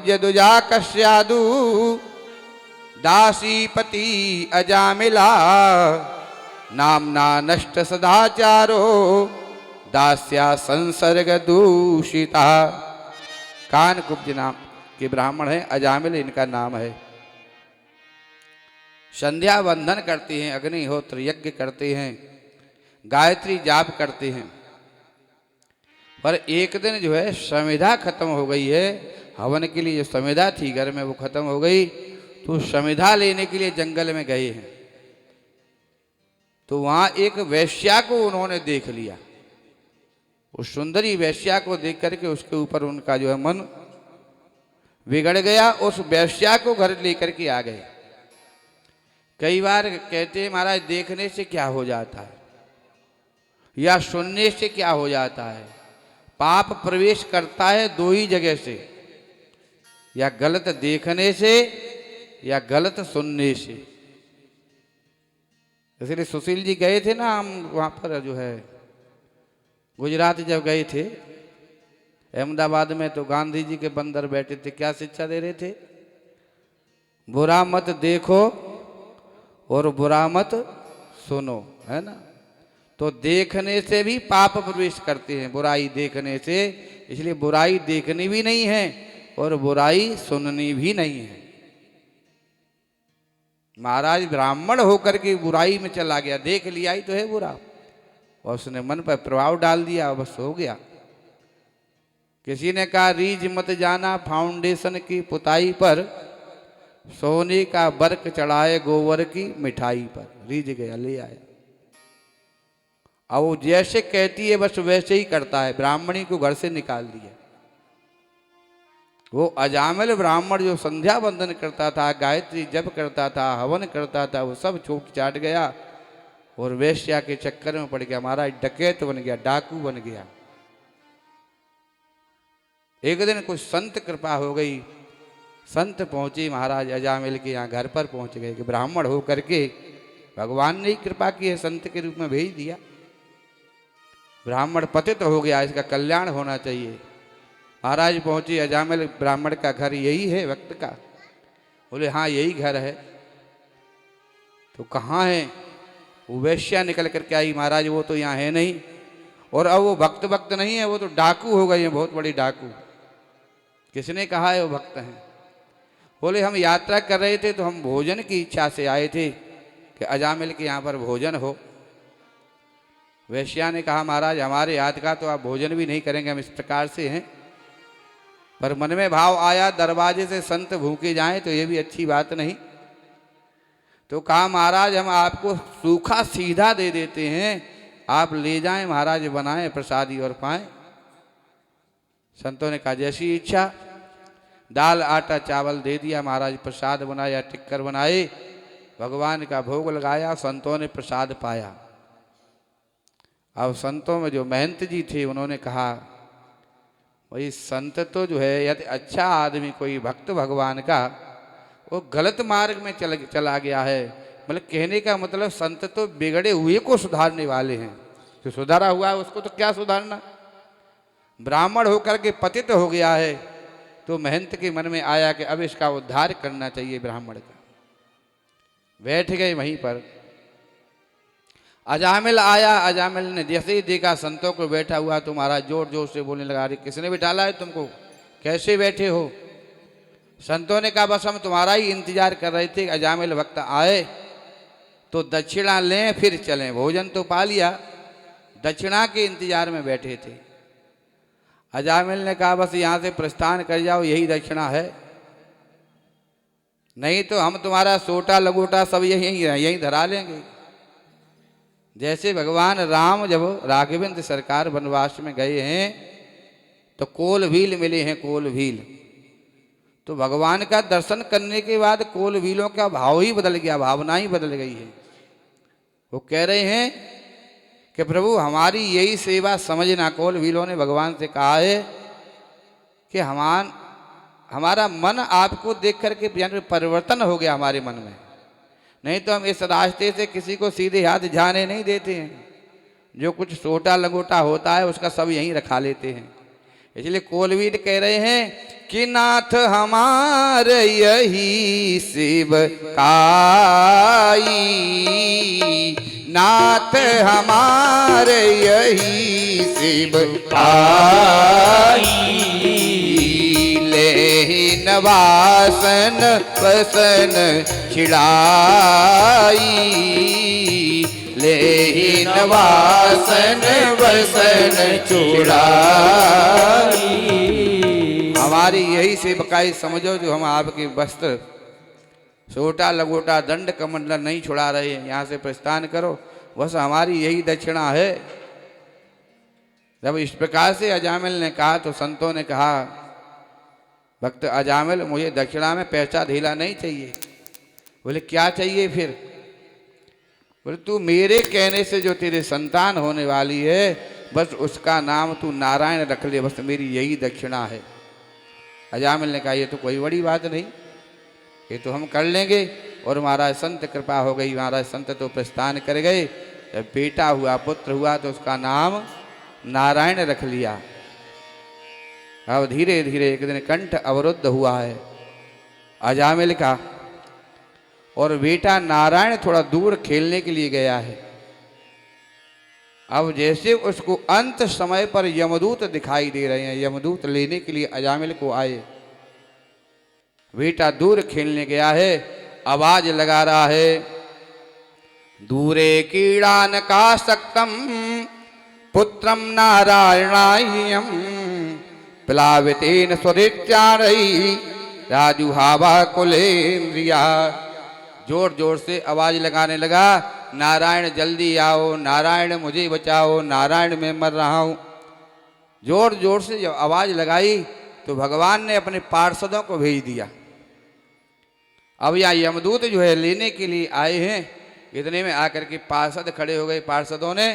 यदुजा कस्यादु दासीपति अजामिला नामना नष्ट सदाचारो दास्या संसर्ग दूषिता। कानकुब्ज नाम के ब्राह्मण हैं, अजामिल इनका नाम है। संध्या बंधन करते हैं, अग्निहोत्र यज्ञ करते हैं, गायत्री जाप करते हैं। पर एक दिन जो है संविदा खत्म हो गई है, हवन के लिए जो संविदा थी घर में वो खत्म हो गई, तो संविदा लेने के लिए जंगल में गए हैं। तो वहां एक वैश्या को उन्होंने देख लिया। उस सुंदरी वैश्या को देख करके उसके ऊपर उनका जो है मन बिगड़ गया। उस वैश्या को घर लेकर के आ गए। कई बार कहते हैं महाराज देखने से क्या हो जाता है या सुनने से क्या हो जाता है। पाप प्रवेश करता है दो ही जगह से, या गलत देखने से या गलत सुनने से। इसलिए सुशील जी गए थे ना, हम वहाँ पर जो है गुजरात जब गए थे अहमदाबाद में, तो गांधी जी के बंदर बैठे थे, क्या शिक्षा दे रहे थे? बुरा मत देखो और बुरा मत सुनो, है ना। तो देखने से भी पाप प्रवेश करते हैं, बुराई देखने से। इसलिए बुराई देखनी भी नहीं है और बुराई सुननी भी नहीं है। महाराज ब्राह्मण होकर के बुराई में चला गया, देख लिया ही तो है बुरा, और उसने मन पर प्रभाव डाल दिया, बस हो गया। किसी ने कहा रीझ मत जाना फाउंडेशन की पुताई पर, सोने का बर्क चढ़ाए गोबर की मिठाई पर। रीझ गया, ले आया। अब वो जैसे कहती है बस वैसे ही करता है। ब्राह्मणी को घर से निकाल दिया। वो अजामिल ब्राह्मण जो संध्या बंदन करता था, गायत्री जप करता था, हवन करता था, वो सब छूट चाट गया और वेश्या के चक्कर में पड़ गया। महाराज डकैत बन गया, डाकू बन गया। एक दिन कुछ संत कृपा हो गई, संत पहुंचे महाराज अजामिल के यहाँ, घर पर पहुंच गए कि ब्राह्मण हो करके भगवान ने कृपा की है, संत के रूप में भेज दिया। ब्राह्मण पतित हो गया, इसका कल्याण होना चाहिए। महाराज पहुंचे, अजामिल ब्राह्मण का घर यही है वक्त का? बोले हाँ यही घर है। तो कहाँ है? वो वैश्या निकल करके आई। महाराज वो तो यहाँ है नहीं, और अब वो भक्त नहीं है, वो तो डाकू हो गए हैं, बहुत बड़ी डाकू। किसने कहा है वो भक्त हैं? बोले हम यात्रा कर रहे थे तो हम भोजन की इच्छा से आए थे कि अजामिल के यहाँ पर भोजन हो। वैश्या ने कहा महाराज हमारे हाथ का तो आप भोजन भी नहीं करेंगे, हम इस प्रकार से हैं। पर मन में भाव आया दरवाजे से संत भूखे जाएं तो ये भी अच्छी बात नहीं। तो कहा महाराज हम आपको सूखा सीधा दे देते हैं, आप ले जाएं महाराज, बनाएं प्रसादी और पाएं। संतों ने कहा जैसी इच्छा। दाल आटा चावल दे दिया, महाराज प्रसाद बनाया, टिक्कर बनाए, भगवान का भोग लगाया, संतों ने प्रसाद पाया। अब संतों में जो महंत जी थे उन्होंने कहा भाई संत तो जो है यदि अच्छा आदमी कोई भक्त भगवान का, वो गलत मार्ग में चला गया है। मतलब कहने का मतलब संत तो बिगड़े हुए को सुधारने वाले हैं, जो सुधारा हुआ है उसको तो क्या सुधारना। ब्राह्मण होकर के पतित हो गया है, तो महंत के मन में आया कि अब इसका उद्धार करना चाहिए ब्राह्मण का। बैठ गए वहीं पर। अजामिल आया। अजामिल ने जैसे ही देखा संतों को बैठा हुआ तो महाराज जोर जोर से बोलने लगा, अरे किसने बिठाला है तुमको, कैसे बैठे हो? संतों ने कहा बस हम तुम्हारा ही इंतजार कर रहे थे, अजामिल भक्त आए तो दक्षिणा लें फिर चलें। भोजन तो पा लिया, दक्षिणा के इंतजार में बैठे थे। अजामिल ने कहा बस यहाँ से प्रस्थान कर जाओ, यही दक्षिणा है, नहीं तो हम तुम्हारा सोटा लगोटा सब यहीं धरा लेंगे। जैसे भगवान राम जब राघवेंद्र सरकार वनवास में गए हैं तो कोलभील मिले हैं, कोलभील। तो भगवान का दर्शन करने के बाद कोलभीलों का भाव ही बदल गया, भावना ही बदल गई है। वो कह रहे हैं कि प्रभु हमारी यही सेवा समझना। कोलभीलों ने भगवान से कहा है कि हमारा मन आपको देख करके परिवर्तन हो गया हमारे मन में, नहीं तो हम इस रास्ते से किसी को सीधे हाथ जाने नहीं देते हैं। जो कुछ सोटा लंगोटा होता है उसका सब यहीं रखा लेते हैं। इसलिए कोलवीर कह रहे हैं कि नाथ हमारे यही शिव काई, नाथ हमारे यही शिव काई, लेहिन वासन वसन छिड़ाई, लेहिन वासन वसन छुड़ाई। हमारी यही सेवकाई समझो जो हम आपके वस्त्र छोटा लगोटा दंड कमंडल नहीं छुड़ा रहे हैं, यहाँ से प्रस्थान करो, बस हमारी यही दक्षिणा है। जब इस प्रकार से अजामिल ने कहा तो संतों ने कहा भक्त अजामिल मुझे दक्षिणा में पैसा ढीला नहीं चाहिए। बोले क्या चाहिए फिर? बोले तू मेरे कहने से जो तेरे संतान होने वाली है बस उसका नाम तू नारायण रख ले, बस मेरी यही दक्षिणा है। अजामिल ने कहा ये तो कोई बड़ी बात नहीं, ये तो हम कर लेंगे। और महाराज संत कृपा हो गई, महाराज संत तो प्रस्थान कर गए। जब बेटा हुआ पुत्र हुआ तो उसका नाम नारायण रख लिया। अब धीरे धीरे एक दिन कंठ अवरुद्ध हुआ है अजामिल का, और बेटा नारायण थोड़ा दूर खेलने के लिए गया है। अब जैसे उसको अंत समय पर यमदूत दिखाई दे रहे हैं, यमदूत लेने के लिए अजामिल को आए। बेटा दूर खेलने गया है, आवाज लगा रहा है दूरे कीड़ान का सक्तम पुत्रम नारायणायम प्लावितेन स्वरित्यारई राजुहावा कुलेन्द्रिया। जोर जोर से आवाज लगाने लगा नारायण जल्दी आओ, नारायण मुझे बचाओ, नारायण मैं मर रहा हूँ। जोर जोर से जब आवाज लगाई तो भगवान ने अपने पार्षदों को भेज दिया। अब यहाँ यमदूत जो है लेने के लिए आए हैं, इतने में आकर के पार्षद खड़े हो गए। पार्षदों ने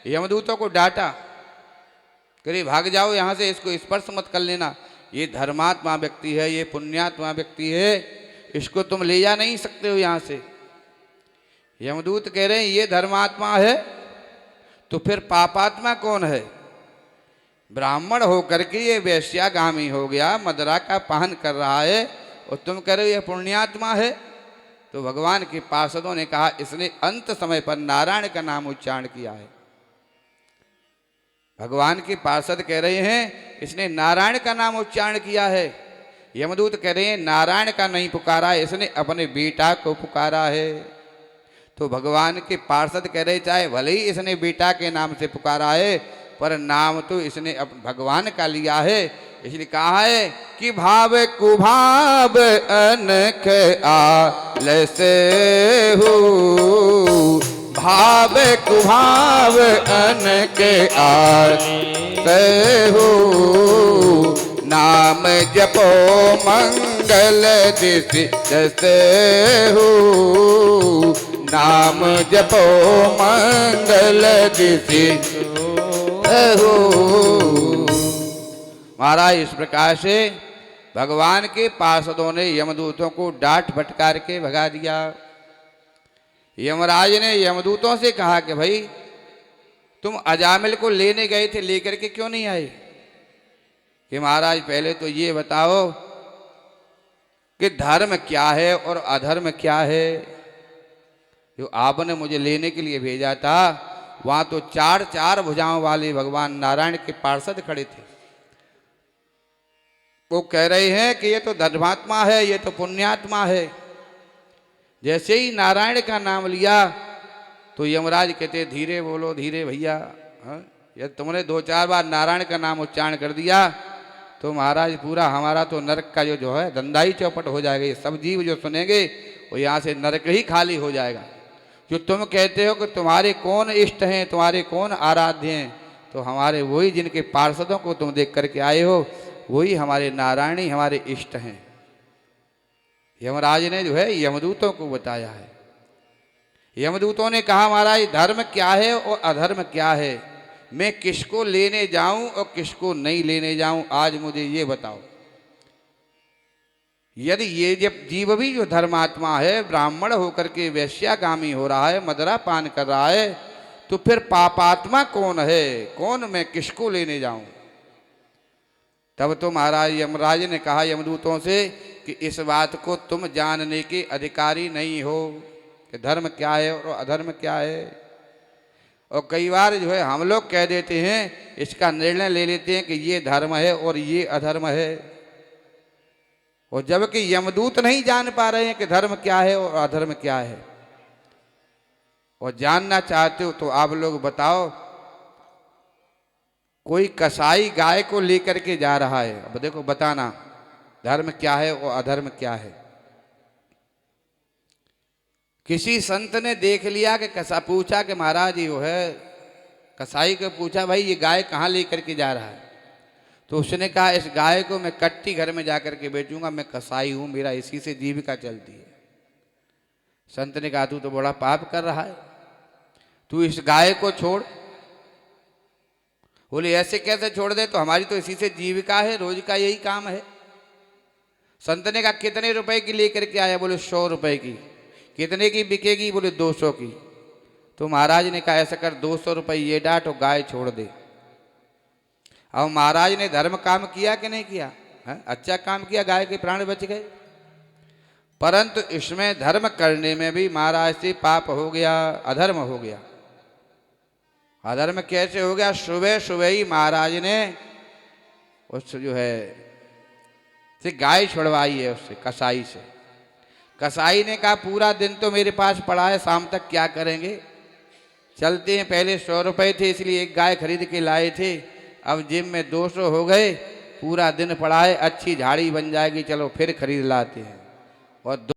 यमदूतों को डांटा, कहे भाग जाओ यहाँ से, इसको स्पर्श मत कर लेना, ये धर्मात्मा व्यक्ति है, ये पुण्यात्मा व्यक्ति है, इसको तुम ले जा नहीं सकते हो यहाँ से। यमदूत कह रहे हैं ये धर्मात्मा है तो फिर पापात्मा कौन है? ब्राह्मण होकर के ये वैश्यागामी हो गया, मदरा का पान कर रहा है, और तुम कह रहे हो ये पुण्यात्मा है। तो भगवान के पार्षदों ने कहा इसने अंत समय पर नारायण का नाम उच्चारण किया है। भगवान के पार्षद कह रहे हैं इसने नारायण का नाम उच्चारण किया है। यमदूत कह रहे हैं नारायण का नहीं पुकारा, इसने अपने बेटा को पुकारा है। तो भगवान के पार्षद कह रहे चाहे भले ही इसने बेटा के नाम से पुकारा है पर नाम तो इसने भगवान का लिया है। इसलिए कहा है कि भाव कुभाव अनख आलसे हो, भाव कुभाव अनख आलसे हो, नाम जपो मंगल दिशि जैसे हो, नाम जपो मंगल दिशि हो। महाराज इस प्रकार से भगवान के पार्षदों ने यमदूतों को डांट फटकार के भगा दिया। यमराज ने यमदूतों से कहा कि भाई तुम अजामिल को लेने गए थे, लेकर के क्यों नहीं आए? कि महाराज पहले तो ये बताओ कि धर्म क्या है और अधर्म क्या है। जो आपने मुझे लेने के लिए भेजा था वहां तो चार चार भुजाओं वाले भगवान नारायण के पार्षद खड़े थे। वो कह रहे हैं कि ये तो धर्मात्मा है, ये तो पुण्यात्मा है। जैसे ही नारायण का नाम लिया तो यमराज कहते धीरे बोलो, धीरे भैया, यदि तुमने दो चार बार नारायण का नाम उच्चारण कर दिया तो महाराज पूरा हमारा तो नरक का जो है धंधाई चौपट हो जाएगा। ये सब जीव जो सुनेंगे वो यहाँ से नरक ही खाली हो जाएगा। जो तुम कहते हो कि तुम्हारे कौन इष्ट हैं, तुम्हारे कौन आराध्य हैं, तो हमारे वही जिनके पार्षदों को तुम देख करके आए हो वही हमारे नारायण ही हमारे इष्ट हैं। यमराज ने जो है यमदूतों को बताया है। यमदूतों ने कहा महाराज धर्म क्या है और अधर्म क्या है, मैं किसको लेने जाऊं और किसको नहीं लेने जाऊं, आज मुझे ये बताओ। यदि ये जब जीव भी जो धर्मात्मा है, ब्राह्मण होकर के वैश्यागामी हो रहा है, मदरा पान कर रहा है, तो फिर पापात्मा कौन है, कौन मैं किसको लेने जाऊं? तब तो महाराज यमराज ने कहा यमदूतों से कि इस बात को तुम जानने के अधिकारी नहीं हो कि धर्म क्या है और अधर्म क्या है। और कई बार जो है हम लोग कह देते हैं, इसका निर्णय ले लेते हैं कि ये धर्म है और ये अधर्म है, और जबकि यमदूत नहीं जान पा रहे हैं कि धर्म क्या है और अधर्म क्या है। और जानना चाहते हो तो आप लोग बताओ, कोई कसाई गाय को लेकर के जा रहा है, अब देखो बताना धर्म क्या है और अधर्म क्या है। किसी संत ने देख लिया कि पूछा कि महाराज ये है, कसाई को पूछा भाई ये गाय कहाँ लेकर के जा रहा है, तो उसने कहा इस गाय को मैं कट्टी घर में जाकर के बेचूंगा, मैं कसाई हूं, मेरा इसी से जीविका चलती है। संत ने कहा तू तो बड़ा पाप कर रहा है, तू इस गाय को छोड़। बोले ऐसे कैसे छोड़ दे, तो हमारी तो इसी से जीविका है, रोज का यही काम है। संत ने कहा कितने रुपए की लेकर के आया, बोले 100 रुपए की। कितने की बिकेगी, बोले 200 की। तो महाराज ने कहा ऐसा कर 200 रुपए ये डांट और गाय छोड़ दे। अब महाराज ने धर्म काम किया कि नहीं किया है? अच्छा काम किया, गाय के प्राण बच गए। परंतु इसमें धर्म करने में भी महाराज से पाप हो गया, अधर्म हो गया। अधर्म कैसे हो गया, सुबह सुबह ही महाराज ने उस जो है से गाय छुड़वाई है उससे, कसाई से। कसाई ने कहा पूरा दिन तो मेरे पास पड़ा है, शाम तक क्या करेंगे, चलते हैं। पहले 100 रुपए थे इसलिए एक गाय खरीद के लाए थे, अब जिम में 200 हो गए, पूरा दिन पड़ा है, अच्छी झाड़ी बन जाएगी, चलो फिर खरीद लाते हैं। और